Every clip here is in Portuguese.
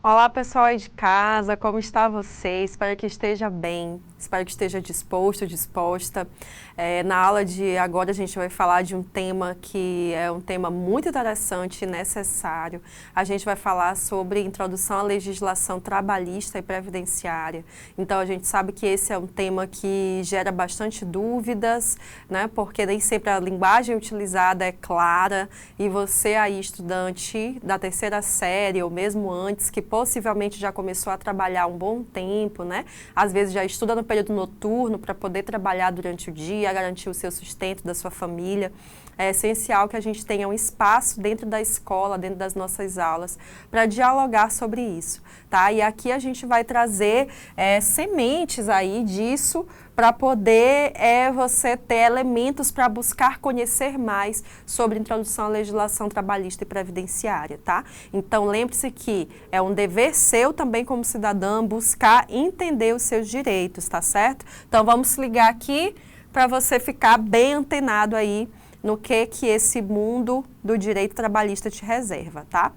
Olá, pessoal aí de casa, como está você? Espero que esteja bem, espero que esteja disposto, disposta. Na aula de agora a gente vai falar de um tema que é um tema muito interessante e necessário. A gente vai falar sobre introdução à legislação trabalhista e previdenciária. Então a gente sabe que esse é um tema que gera bastante dúvidas, né? Porque nem sempre a linguagem utilizada é clara e você aí, estudante da terceira série ou mesmo antes, que possivelmente já começou a trabalhar há um bom tempo, né? Às vezes já estuda no período noturno para poder trabalhar durante o dia, garantir o seu sustento da sua família. É essencial que a gente tenha um espaço dentro da escola, dentro das nossas aulas, para dialogar sobre isso, tá? E aqui a gente vai trazer sementes aí disso, para poder você ter elementos para buscar conhecer mais sobre introdução à legislação trabalhista e previdenciária, tá? Então, lembre-se que é um dever seu também como cidadã buscar entender os seus direitos, tá certo? Então, vamos se ligar aqui para você ficar bem antenado aí no que esse mundo do direito trabalhista te reserva, tá?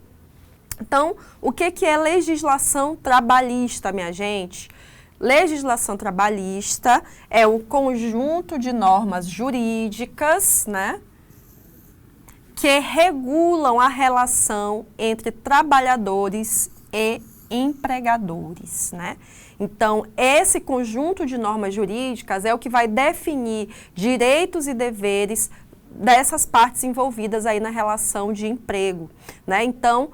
Então, o que é legislação trabalhista, minha gente? Legislação trabalhista é um conjunto de normas jurídicas, né, que regulam a relação entre trabalhadores e empregadores, né? Então, esse conjunto de normas jurídicas é o que vai definir direitos e deveres dessas partes envolvidas aí na relação de emprego, né? Então,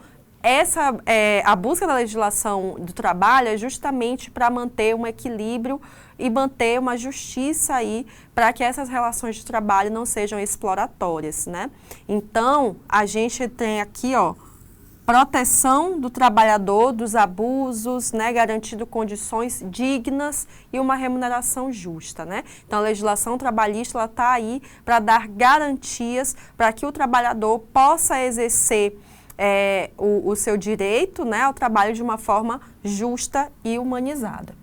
a busca da legislação do trabalho é justamente para manter um equilíbrio e manter uma justiça aí para que essas relações de trabalho não sejam exploratórias, né? Então, a gente tem aqui, ó, proteção do trabalhador dos abusos, né, garantindo condições dignas e uma remuneração justa, né? Então, a legislação trabalhista ela está aí para dar garantias para que o trabalhador possa exercer o seu direito, né, ao trabalho de uma forma justa e humanizada.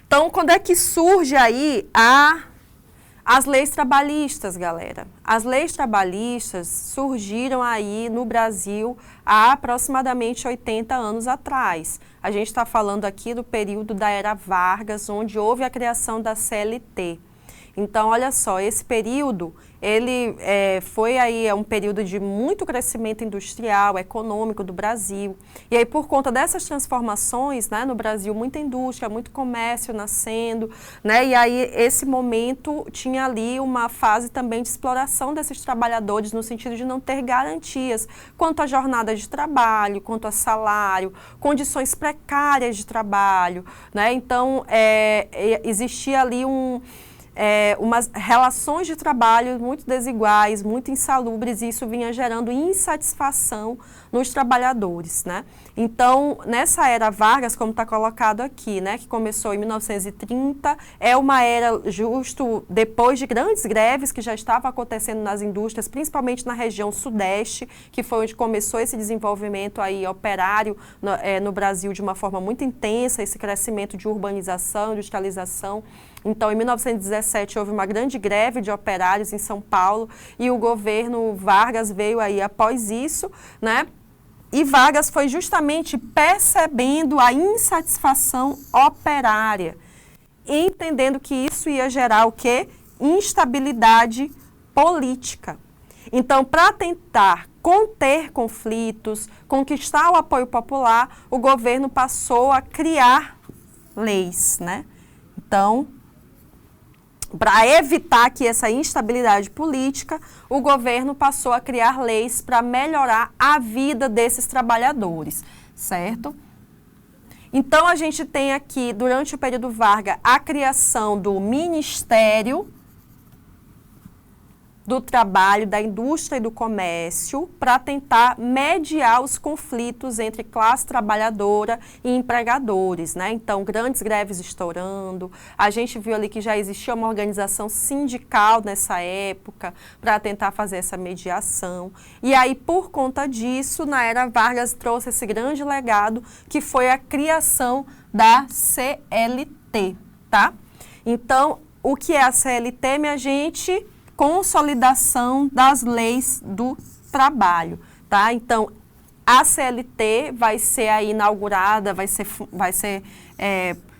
Então, quando é que surge aí as leis trabalhistas, galera? As leis trabalhistas surgiram aí no Brasil há aproximadamente 80 anos atrás. A gente está falando aqui do período da Era Vargas, onde houve a criação da CLT. Então, olha só, esse período, ele foi aí um período de muito crescimento industrial, econômico do Brasil. E aí, por conta dessas transformações, né, no Brasil, muita indústria, muito comércio nascendo, né, e aí esse momento tinha ali uma fase também de exploração desses trabalhadores, no sentido de não ter garantias quanto à jornada de trabalho, quanto a salário, condições precárias de trabalho, né? Então, existia ali umas relações de trabalho muito desiguais, muito insalubres, e isso vinha gerando insatisfação nos trabalhadores, né? Então, nessa era Vargas, como está colocado aqui, né, que começou em 1930, é uma era justo depois de grandes greves que já estavam acontecendo nas indústrias, principalmente na região sudeste, que foi onde começou esse desenvolvimento aí operário no Brasil de uma forma muito intensa, esse crescimento de urbanização, industrialização. Então, em 1917, houve uma grande greve de operários em São Paulo e o governo Vargas veio aí após isso, né? E Vargas foi justamente percebendo a insatisfação operária, entendendo que isso ia gerar o quê? Instabilidade política. Então, para tentar conter conflitos, conquistar o apoio popular, o governo passou a criar leis, né? Então, para evitar que essa instabilidade política, o governo passou a criar leis para melhorar a vida desses trabalhadores, certo? Então, a gente tem aqui, durante o período Vargas, a criação do Ministério do Trabalho, da Indústria e do Comércio, para tentar mediar os conflitos entre classe trabalhadora e empregadores, né? Então, grandes greves estourando. A gente viu ali que já existia uma organização sindical nessa época para tentar fazer essa mediação. E aí, por conta disso, na era Vargas trouxe esse grande legado, que foi a criação da CLT, tá? Então, o que é a CLT, minha gente? Consolidação das leis do trabalho, tá? Então, a CLT vai ser aí inaugurada, vai ser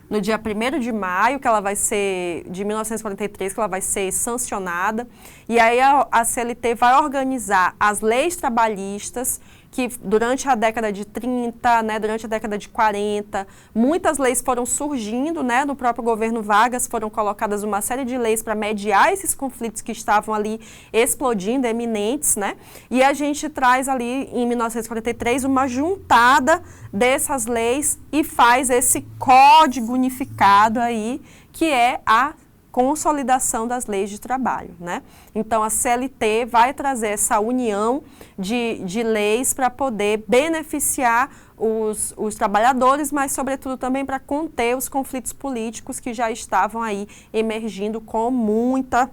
no dia 1º de maio, que ela vai ser, de 1943, que ela vai ser sancionada. E aí a CLT vai organizar as leis trabalhistas, que durante a década de 30, né, durante a década de 40, muitas leis foram surgindo, né, no próprio governo Vargas foram colocadas uma série de leis para mediar esses conflitos que estavam ali explodindo, eminentes, né, e a gente traz ali em 1943 uma juntada dessas leis e faz esse código unificado aí, que é a consolidação das leis de trabalho, né? Então, a CLT vai trazer essa união de leis para poder beneficiar os trabalhadores, mas, sobretudo, também para conter os conflitos políticos que já estavam aí emergindo com muita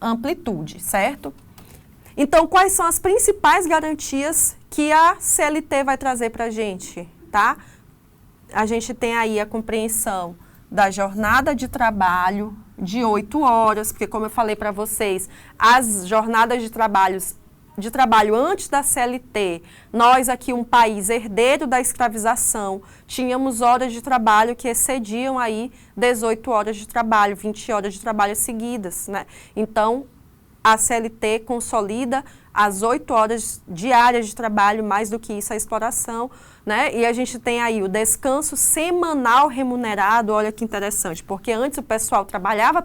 amplitude, certo? Então, quais são as principais garantias que a CLT vai trazer para a gente, tá? A gente tem aí a compreensão da jornada de trabalho de 8 horas, porque como eu falei para vocês, as jornadas de trabalho antes da CLT, nós aqui, um país herdeiro da escravização, tínhamos horas de trabalho que excediam aí 18 horas de trabalho, 20 horas de trabalho seguidas, né? Então, a CLT consolida as 8 horas diárias de trabalho, mais do que isso, a exploração, né? E a gente tem aí o descanso semanal remunerado, olha que interessante, porque antes o pessoal trabalhava,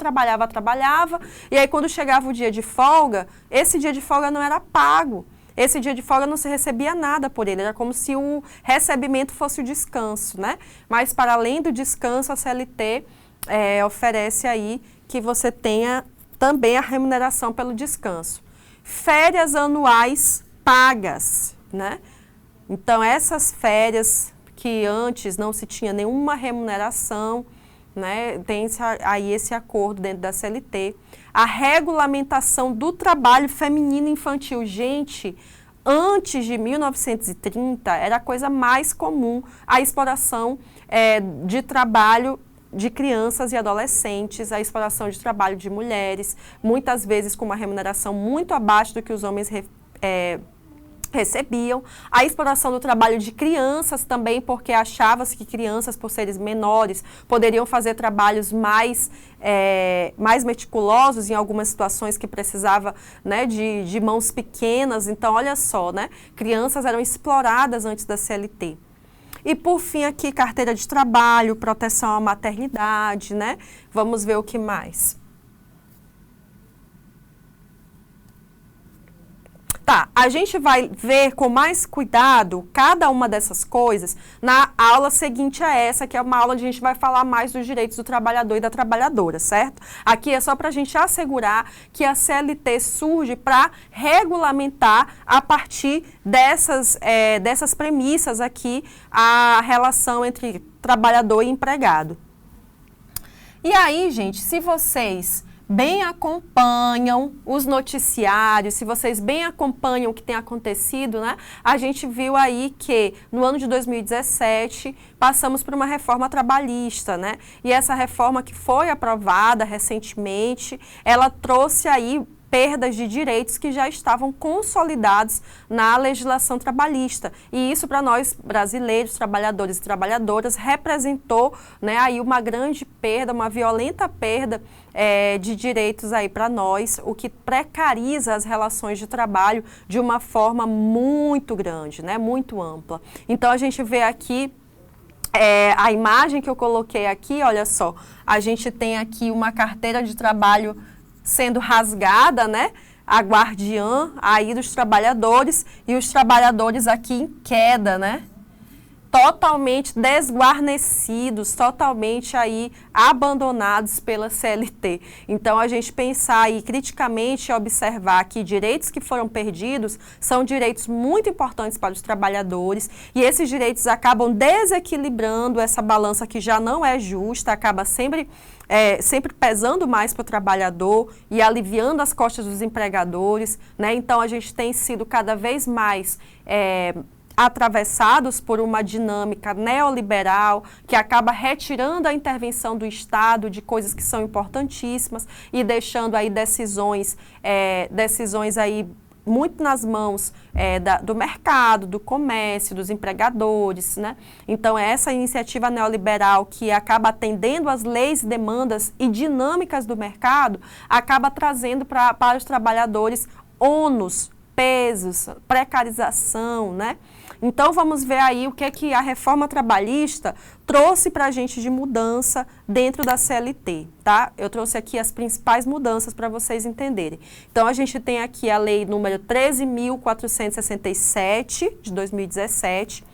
e aí quando chegava o dia de folga, esse dia de folga não era pago. Esse dia de folga não se recebia nada por ele, era como se o recebimento fosse o descanso, né? Mas para além do descanso, a CLT oferece aí que você tenha também a remuneração pelo descanso. Férias anuais pagas, né? Então, essas férias que antes não se tinha nenhuma remuneração, né? Tem aí esse acordo dentro da CLT. A regulamentação do trabalho feminino infantil. Gente, antes de 1930, era a coisa mais comum a exploração de trabalho de crianças e adolescentes, a exploração de trabalho de mulheres, muitas vezes com uma remuneração muito abaixo do que os homens recebiam. A exploração do trabalho de crianças também, porque achava-se que crianças, por serem menores, poderiam fazer trabalhos mais meticulosos em algumas situações que precisava, né, de mãos pequenas. Então, olha só, né, crianças eram exploradas antes da CLT. E, por fim, aqui, carteira de trabalho, proteção à maternidade, né? Vamos ver o que mais. Tá, a gente vai ver com mais cuidado cada uma dessas coisas na aula seguinte a essa, que é uma aula onde a gente vai falar mais dos direitos do trabalhador e da trabalhadora, certo? Aqui é só para a gente assegurar que a CLT surge para regulamentar, a partir dessas premissas aqui, a relação entre trabalhador e empregado. E aí, gente, se vocês bem acompanham os noticiários, se vocês bem acompanham o que tem acontecido, né? A gente viu aí que no ano de 2017 passamos por uma reforma trabalhista, né? E essa reforma que foi aprovada recentemente, ela trouxe aí perdas de direitos que já estavam consolidados na legislação trabalhista. E isso, para nós brasileiros, trabalhadores e trabalhadoras, representou, né, aí uma grande perda, uma violenta perda de direitos aí para nós, o que precariza as relações de trabalho de uma forma muito grande, né, muito ampla. Então, a gente vê aqui a imagem que eu coloquei aqui, olha só, a gente tem aqui uma carteira de trabalho sendo rasgada, né? A guardiã aí dos trabalhadores, e os trabalhadores aqui em queda, né? Totalmente desguarnecidos, totalmente aí abandonados pela CLT. Então, a gente pensar aí criticamente e observar que direitos que foram perdidos são direitos muito importantes para os trabalhadores, e esses direitos acabam desequilibrando essa balança que já não é justa, acaba sempre pesando mais para o trabalhador e aliviando as costas dos empregadores, né? Então, a gente tem sido cada vez mais atravessados por uma dinâmica neoliberal que acaba retirando a intervenção do Estado de coisas que são importantíssimas e deixando aí decisões aí muito nas mãos do mercado, do comércio, dos empregadores, né? Então, essa iniciativa neoliberal que acaba atendendo às leis, demandas e dinâmicas do mercado, acaba trazendo para os trabalhadores ônus, pesos, precarização, né? Então, vamos ver aí o que a reforma trabalhista trouxe para a gente de mudança dentro da CLT, tá? Eu trouxe aqui as principais mudanças para vocês entenderem. Então, a gente tem aqui a lei número 13.467, de 2017.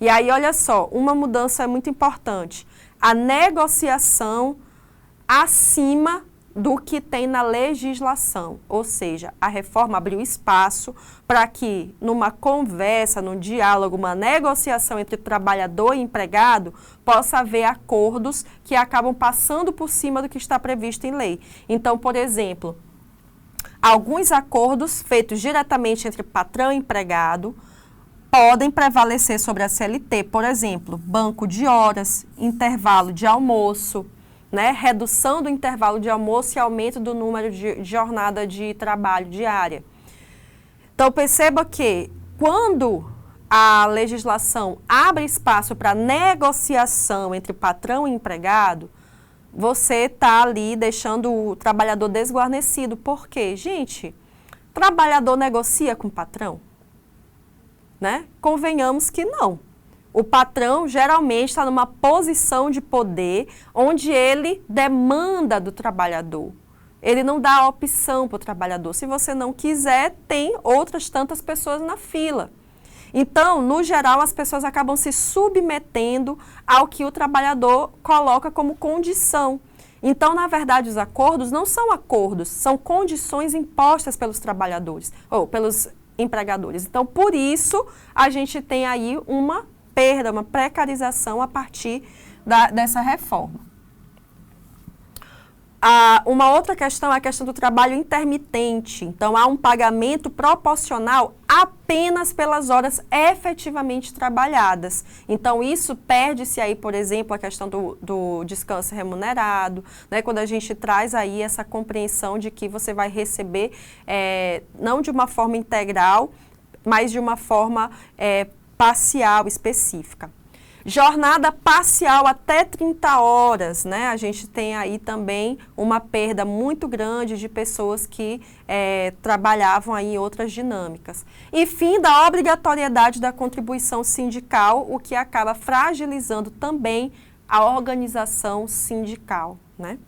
E aí, olha só, uma mudança muito importante. A negociação acima do que tem na legislação, ou seja, a reforma abriu espaço para que numa conversa, num diálogo, uma negociação entre trabalhador e empregado, possa haver acordos que acabam passando por cima do que está previsto em lei. Então, por exemplo, alguns acordos feitos diretamente entre patrão e empregado podem prevalecer sobre a CLT, por exemplo, banco de horas, intervalo de almoço, né, redução do intervalo de almoço e aumento do número de jornada de trabalho diária. Então, perceba que quando a legislação abre espaço para negociação entre patrão e empregado, você está ali deixando o trabalhador desguarnecido. Por quê? Gente, trabalhador negocia com o patrão? Né? Convenhamos que não. O patrão geralmente está numa posição de poder onde ele demanda do trabalhador. Ele não dá opção para o trabalhador. Se você não quiser, tem outras tantas pessoas na fila. Então, no geral, as pessoas acabam se submetendo ao que o trabalhador coloca como condição. Então, na verdade, os acordos não são acordos, são condições impostas pelos trabalhadores ou pelos empregadores. Então, por isso, a gente tem aí uma perda, uma precarização a partir dessa reforma. Uma outra questão é a questão do trabalho intermitente. Então, há um pagamento proporcional apenas pelas horas efetivamente trabalhadas. Então, isso perde-se aí, por exemplo, a questão do descanso remunerado, né? Quando a gente traz aí essa compreensão de que você vai receber, não de uma forma integral, mas de uma forma parcial, específica. Jornada parcial até 30 horas, né? A gente tem aí também uma perda muito grande de pessoas que trabalhavam aí em outras dinâmicas. E fim da obrigatoriedade da contribuição sindical, o que acaba fragilizando também a organização sindical, né?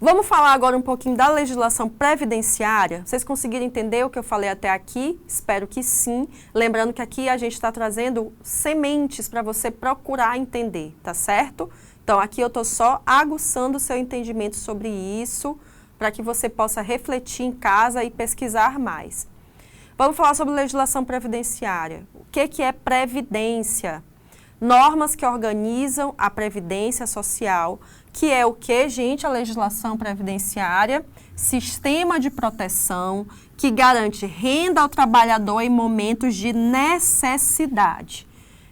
Vamos falar agora um pouquinho da legislação previdenciária. Vocês conseguiram entender o que eu falei até aqui? Espero que sim. Lembrando que aqui a gente está trazendo sementes para você procurar entender, tá certo? Então, aqui eu estou só aguçando o seu entendimento sobre isso, para que você possa refletir em casa e pesquisar mais. Vamos falar sobre legislação previdenciária. O que é previdência? Normas que organizam a previdência social, que é o que, gente? A legislação previdenciária, sistema de proteção que garante renda ao trabalhador em momentos de necessidade.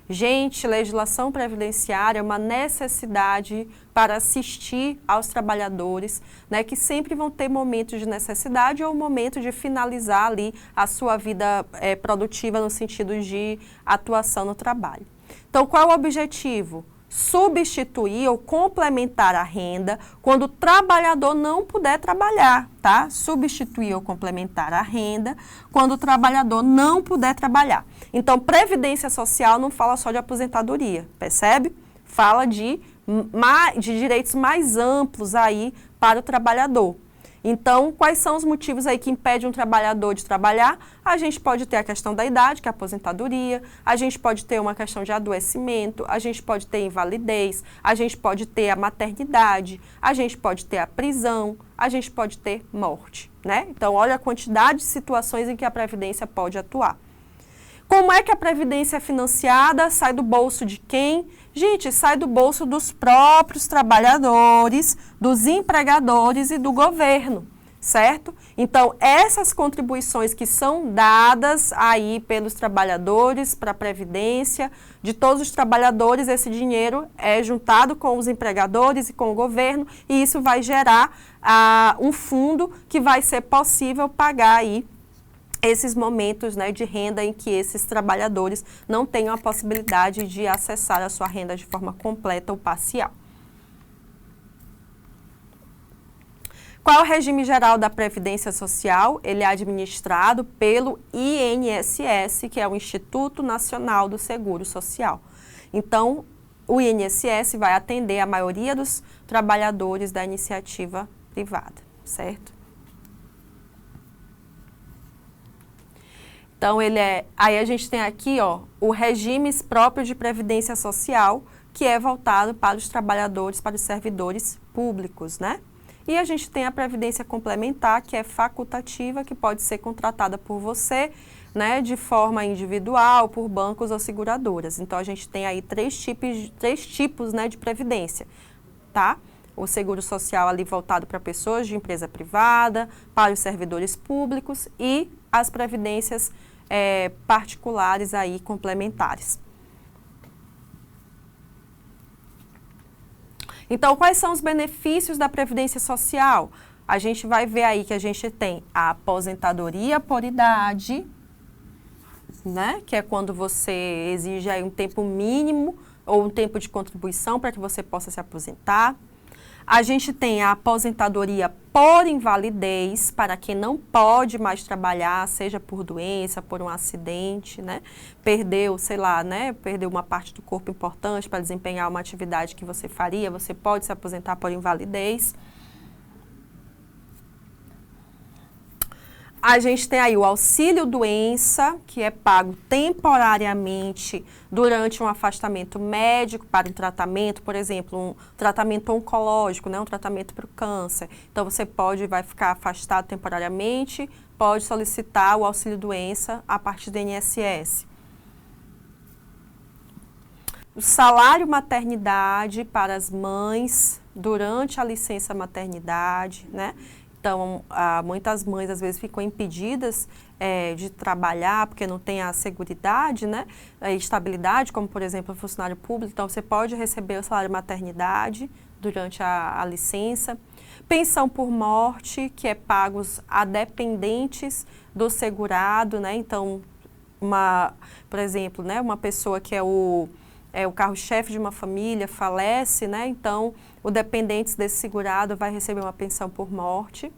Gente, legislação previdenciária é uma necessidade para assistir aos trabalhadores, né, que sempre vão ter momentos de necessidade ou momento de finalizar ali a sua vida produtiva no sentido de atuação no trabalho. Então, qual é o objetivo? Substituir ou complementar a renda quando o trabalhador não puder trabalhar, tá? Substituir ou complementar a renda quando o trabalhador não puder trabalhar. Então, previdência social não fala só de aposentadoria, percebe? Fala de direitos mais amplos aí para o trabalhador. Então, quais são os motivos aí que impedem um trabalhador de trabalhar? A gente pode ter a questão da idade, que é a aposentadoria, a gente pode ter uma questão de adoecimento, a gente pode ter invalidez, a gente pode ter a maternidade, a gente pode ter a prisão, a gente pode ter morte, né? Então, olha a quantidade de situações em que a Previdência pode atuar. Como é que a Previdência é financiada? Sai do bolso de quem? Gente, sai do bolso dos próprios trabalhadores, dos empregadores e do governo. certo? Então, essas contribuições que são dadas aí pelos trabalhadores para a Previdência, de todos os trabalhadores, esse dinheiro é juntado com os empregadores e com o governo, e isso vai gerar um fundo que vai ser possível pagar aí esses momentos, né, de renda em que esses trabalhadores não tenham a possibilidade de acessar a sua renda de forma completa ou parcial. Qual é o regime geral da Previdência Social? Ele é administrado pelo INSS, que é o Instituto Nacional do Seguro Social. Então, o INSS vai atender a maioria dos trabalhadores da iniciativa privada, certo? Então, aí a gente tem aqui, ó, o regime próprio de Previdência Social, que é voltado para os trabalhadores, para os servidores públicos, né? E a gente tem a Previdência Complementar, que é facultativa, que pode ser contratada por você, né, de forma individual, por bancos ou seguradoras. Então, a gente tem aí três tipos, né, de previdência, tá? O seguro social ali voltado para pessoas de empresa privada, para os servidores públicos e as previdências particulares aí, complementares. Então, quais são os benefícios da Previdência Social? A gente vai ver aí que a gente tem a aposentadoria por idade, né? Que é quando você exige aí um tempo mínimo ou um tempo de contribuição para que você possa se aposentar. A gente tem a aposentadoria por invalidez, para quem não pode mais trabalhar, seja por doença, por um acidente, né? Perdeu, sei lá, né? Perdeu uma parte do corpo importante para desempenhar uma atividade que você faria, você pode se aposentar por invalidez. A gente tem aí o auxílio-doença, que é pago temporariamente durante um afastamento médico para um tratamento, por exemplo, um tratamento oncológico, né, um tratamento para o câncer. Então, você vai ficar afastado temporariamente, pode solicitar o auxílio-doença a partir do INSS. O salário maternidade para as mães durante a licença maternidade, né? Então, muitas mães às vezes ficam impedidas de trabalhar porque não tem a seguridade, né, a estabilidade, como por exemplo o funcionário público. Então, você pode receber o salário maternidade durante a licença. Pensão por morte, que é pagos a dependentes do segurado, né? Então, por exemplo, né, uma pessoa que é o carro-chefe de uma família falece, né? Então, o dependente desse segurado vai receber uma pensão por morte.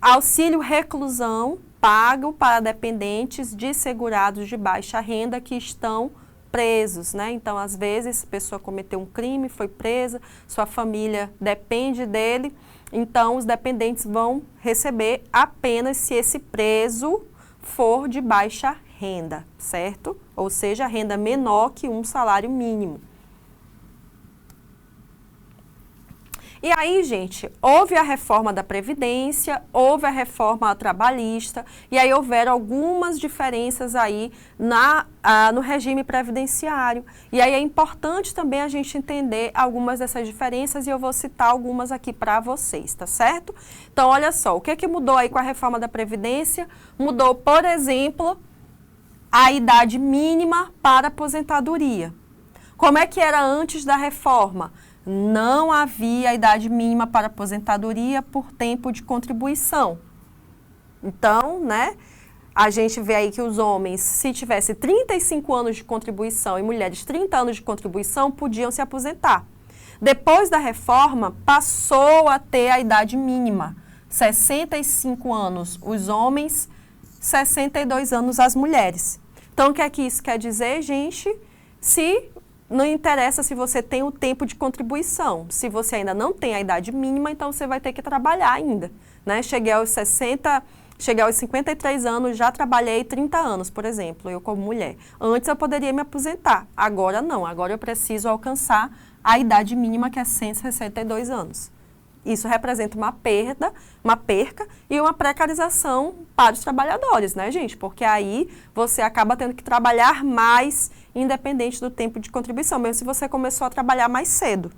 Auxílio reclusão, pago para dependentes de segurados de baixa renda que estão presos, né? Então, às vezes, a pessoa cometeu um crime, foi presa, sua família depende dele, então os dependentes vão receber apenas se esse preso for de baixa renda, certo? Ou seja, renda menor que um salário mínimo. E aí, gente, houve a reforma da Previdência, houve a reforma trabalhista, e aí houveram algumas diferenças aí no regime previdenciário. E aí é importante também a gente entender algumas dessas diferenças, e eu vou citar algumas aqui para vocês, tá certo? Então, olha só, o que mudou aí com a reforma da Previdência? Mudou, por exemplo, a idade mínima para aposentadoria. Como é que era antes da reforma? Não havia idade mínima para aposentadoria por tempo de contribuição. Então, né, a gente vê aí que os homens, se tivesse 35 anos de contribuição e mulheres 30 anos de contribuição, podiam se aposentar. Depois da reforma, passou a ter a idade mínima, 65 anos os homens, 62 anos as mulheres. Então, o que é que isso quer dizer, gente? Não interessa se você tem o tempo de contribuição. Se você ainda não tem a idade mínima, então você vai ter que trabalhar ainda, né? Cheguei aos 53 anos, já trabalhei 30 anos, por exemplo, eu como mulher. Antes eu poderia me aposentar, agora não. Agora eu preciso alcançar a idade mínima, que é 162 anos. Isso representa uma perca e uma precarização para os trabalhadores, né, gente? Porque aí você acaba tendo que trabalhar mais, independente do tempo de contribuição, mesmo se você começou a trabalhar mais cedo.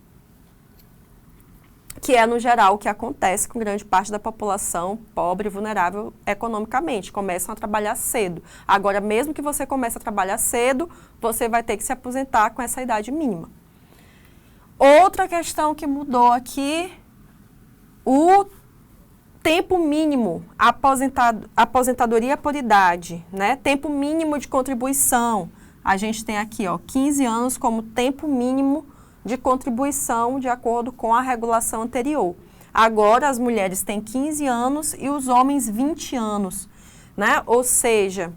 que é, no geral, o que acontece com grande parte da população pobre e vulnerável economicamente. Começam a trabalhar cedo. Agora, mesmo que você comece a trabalhar cedo, você vai ter que se aposentar com essa idade mínima. Outra questão que mudou aqui, o tempo mínimo, aposentadoria por idade, né? Tempo mínimo de contribuição. A gente tem aqui, ó, 15 anos como tempo mínimo de contribuição de acordo com a regulação anterior. Agora as mulheres têm 15 anos e os homens 20 anos, né? Ou seja,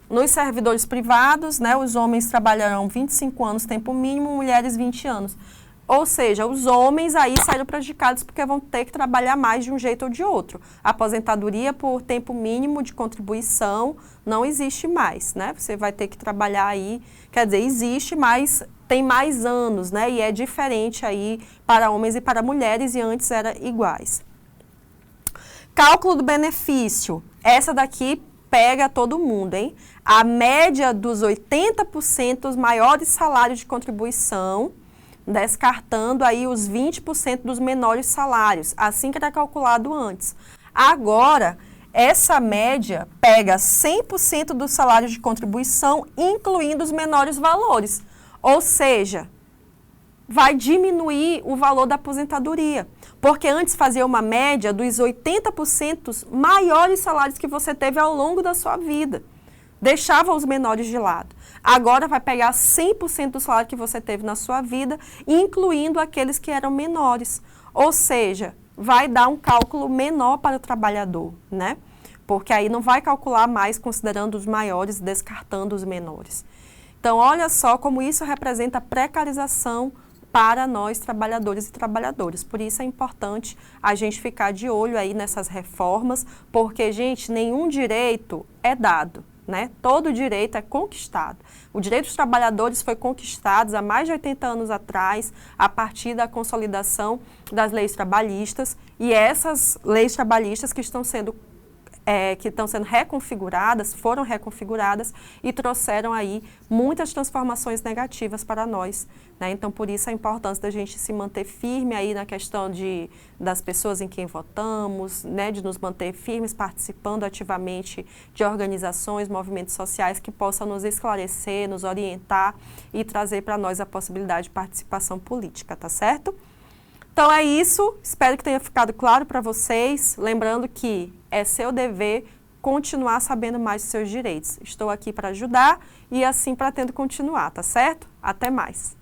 nos servidores privados, né, os homens trabalharão 25 anos tempo mínimo, mulheres 20 anos. Ou seja, os homens aí saíram prejudicados porque vão ter que trabalhar mais de um jeito ou de outro. A aposentadoria por tempo mínimo de contribuição não existe mais, né? Você vai ter que trabalhar aí, quer dizer, existe, mas tem mais anos, né? E é diferente aí para homens e para mulheres, e antes era iguais. Cálculo do benefício. Essa daqui pega todo mundo, hein? A média dos 80% dos maiores salários de contribuição, descartando aí os 20% dos menores salários, assim que era calculado antes. Agora, essa média pega 100% dos salários de contribuição, incluindo os menores valores. Ou seja, vai diminuir o valor da aposentadoria. Porque antes fazia uma média dos 80% maiores salários que você teve ao longo da sua vida. Deixava os menores de lado. Agora vai pegar 100% do salário que você teve na sua vida, incluindo aqueles que eram menores. Ou seja, vai dar um cálculo menor para o trabalhador, né? Porque aí não vai calcular mais considerando os maiores, descartando os menores. Então, olha só como isso representa precarização para nós, trabalhadores e trabalhadoras. Por isso é importante a gente ficar de olho aí nessas reformas, porque, gente, nenhum direito é dado, né? Todo direito é conquistado. O direito dos trabalhadores foi conquistado há mais de 80 anos atrás, a partir da consolidação das leis trabalhistas, e essas leis trabalhistas que estão sendo reconfiguradas, foram reconfiguradas e trouxeram aí muitas transformações negativas para nós, né? Então, por isso a importância da gente se manter firme aí na questão das pessoas em quem votamos, né? De nos manter firmes, participando ativamente de organizações, movimentos sociais que possam nos esclarecer, nos orientar e trazer para nós a possibilidade de participação política, tá certo? Então é isso, espero que tenha ficado claro para vocês, lembrando que é seu dever continuar sabendo mais dos seus direitos. Estou aqui para ajudar e assim pretendo continuar, tá certo? Até mais!